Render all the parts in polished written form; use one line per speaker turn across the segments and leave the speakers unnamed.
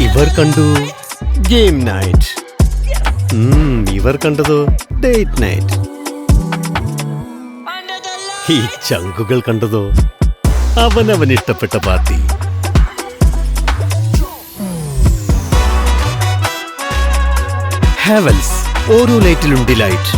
ഇവർ കണ്ടു game night, ഇവർ കണ്ടതോ ഡേറ്റ് നൈറ്റ്. ഈ ചങ്കുകൾ കണ്ടതോ അവനവൻ ഇഷ്ടപ്പെട്ട പാർട്ടി. ഹാവൽസ്, ഓരോ ലൈറ്റിലും ഡിലൈറ്റ്.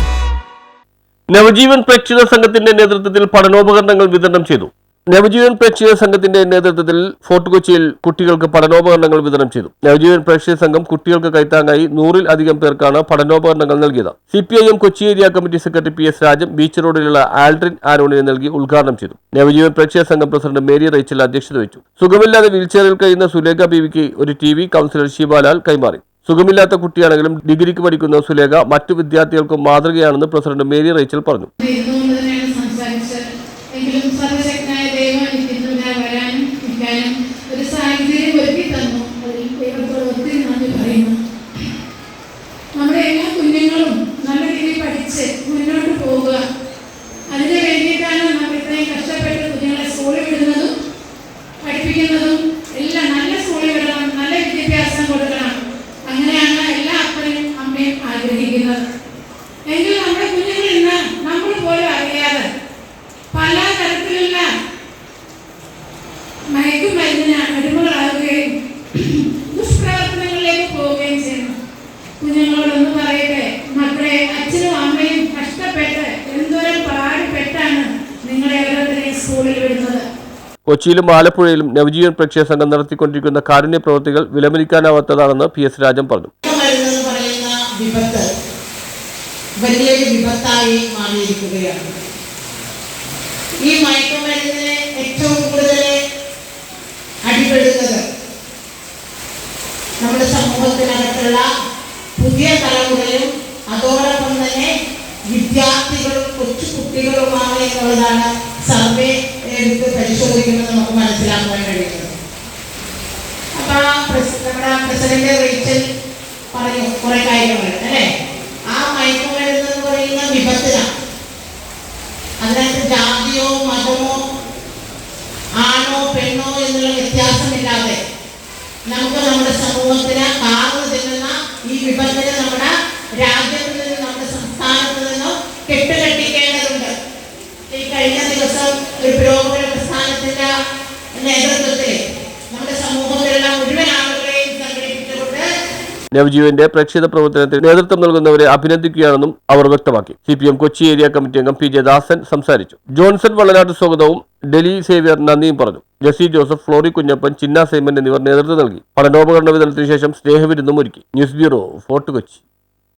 നവജീവൻ പ്രേക്ഷക സംഘത്തിന്റെ നേതൃത്വത്തിൽ പഠനോപകരണങ്ങൾ വിതരണം ചെയ്തു. നവജീവൻ പ്രേക്ഷക സംഘത്തിന്റെ നേതൃത്വത്തിൽ ഫോർട്ട് കൊച്ചിയിൽ കുട്ടികൾക്ക് പഠനോപകരണങ്ങൾ വിതരണം ചെയ്തു. നവജീവൻ പ്രേക്ഷക സംഘം കുട്ടികൾക്ക് കൈത്താങ്ങായി 100-ൽ അധികം പേർക്കാണ് പഠനോപകരണങ്ങൾ നൽകിയത്. CPIM Kochi area committee secretary PS Rajan beach റോഡിലുള്ള ആൽഡ്രിൻ ആരോണിനെ നൽകി ഉദ്ഘാടനം ചെയ്തു. നവജീവൻ പ്രേക്ഷക സംഘം പ്രസിഡന്റ് മേരി റേച്ചൽ അധ്യക്ഷത വഹിച്ചു. സുഖമില്ലാതെ വീൽചെയറിൽ കഴിയുന്ന സുലേഖ ബീവിക്ക് ഒരു TV കൗൺസിലർ ശിവലാൽ കൈമാറി. സുഖമില്ലാത്ത കുട്ടിയാണെങ്കിലും ഡിഗ്രിക്ക് പഠിക്കുന്ന സുലേഖ മറ്റു വിദ്യാർത്ഥികൾക്കും മാതൃകയാണെന്ന് പ്രസിഡന്റ് മേരി റേച്ചൽ പറഞ്ഞു.
ഒരു സാഹചര്യം ഒരുക്കി തന്നു. ദൈവത്തോട് ഒത്തിരി നന്ദി പറയുന്നു. നമ്മുടെ എല്ലാ കുഞ്ഞുങ്ങളും നല്ല രീതിയിൽ പഠിച്ച് മുന്നോട്ട് പോവുക. അതിന് വേണ്ടിയിട്ടാണ് നമ്മൾ ഇത്രയും കഷ്ടപ്പെട്ട് കുഞ്ഞുങ്ങളെ സ്കൂളിൽ വിടുന്നതും പഠിപ്പിക്കുന്നതും എല്ലാം. നല്ല സ്കൂളിൽ വിടണം, നല്ല വിദ്യാഭ്യാസം കൊടുക്കണം. അങ്ങനെയാണ് എല്ലാ അപ്പനും അമ്മയും ആഗ്രഹിക്കുന്നത്. എങ്കിൽ നമ്മുടെ കുഞ്ഞുങ്ങൾ ഇന്ന് നമ്മൾ പോലും അറിയാതെ പല തരത്തിലുള്ള മയക്കുമരുന്നിന് അടിമകളാവുകയും ദുഷ്പ്രവർത്തനങ്ങളിലേക്ക് പോവുകയും ചെയ്യുന്നു. കുഞ്ഞുങ്ങളോടൊന്ന് പറയട്ടെ, മക്കളെ, അച്ഛനും അമ്മയും കഷ്ടപ്പെട്ട് എന്തോരം പാടുപെട്ടാണ് നിങ്ങളെ ഓരോരുത്തരെയും സ്കൂളിൽ വിടുന്നത്.
കൊച്ചിയിലും ആലപ്പുഴയിലും നവജീവൻ പ്രേക്ഷക സംഘം നടത്തിക്കൊണ്ടിരിക്കുന്ന കാരുണ്യ പ്രവൃത്തികൾ വിലമതിക്കാനാവാത്തതാണെന്ന് PS രാജൻ പറഞ്ഞു.
വലിയൊരു വിപത്തായി മാറിയിരിക്കുകയാണ്. ഈ മയക്കുമരുന്നിനെ ഏറ്റവും കൂടുതൽ അടിപെടുന്നത് നമ്മുടെ സമൂഹത്തിനകത്തുള്ള പുതിയ തലമുറയും അതോടൊപ്പം തന്നെ വിദ്യാർത്ഥികളും കൊച്ചു കുട്ടികളുമാണ് എന്നുള്ളതാണ് സർവേ എടുത്ത് പരിശോധിക്കുമ്പോൾ നമുക്ക് മനസ്സിലാക്കാൻ കഴിയുന്നത്. അപ്പോൾ നമ്മുടെ പ്രസിഡന്റ് റേച്ചൽ പറഞ്ഞു കുറെ കാര്യങ്ങൾ അല്ലേ. ആ മയക്കുമരുന്ന് എന്ന് പറയുന്ന വിപത്തിനാണ്. അതിനകത്ത് ജാതിയോ മതമോ ആണോ പെണ്ണോ എന്നുള്ള വ്യത്യാസമില്ലാതെ നമുക്ക് നമ്മുടെ സമൂഹത്തിന് കാർന്നു തിന്നുന്ന ഈ വിപത്തിനെ നമ്മുടെ രാജ്യത്ത് നിന്നും നമ്മുടെ സംസ്ഥാനത്ത് നിന്നും കെട്ടുകെട്ടിക്കേണ്ടതുണ്ട്. ഈ കഴിഞ്ഞ ദിവസം ഒരു പുരോഗമന പ്രസ്ഥാനത്തിന്റെ നേതൃത്വത്തിൽ നമ്മുടെ സമൂഹത്തിലുള്ള മുഴുവൻ ആളുകളെയും സംഘടിപ്പിച്ചുകൊണ്ട്
നവജീവന്റെ പ്രേക്ഷിത പ്രവർത്തനത്തിന് നേതൃത്വം നൽകുന്നവരെ അഭിനന്ദിക്കുകയാണെന്നും അവർ വ്യക്തമാക്കി. CPM കൊച്ചി ഏരിയ കമ്മിറ്റി അംഗം PJ ദാസൻ സംസാരിച്ചു. ജോൺസൺ വള്ളനാട്ട് സ്വാഗതവും ഡെലി സേവ്യർ നന്ദിയും പറഞ്ഞു. ജെസി ജോസഫ്, ഫ്ലോറി കുഞ്ഞപ്പൻ, ചിന്ന സൈമൻ എന്നിവർ നേതൃത്വം നൽകി. പഠനോപകരണ വിതരണത്തിന് ശേഷം സ്നേഹവിരുന്നും ഒരുക്കി. News bureau, fort Kochi.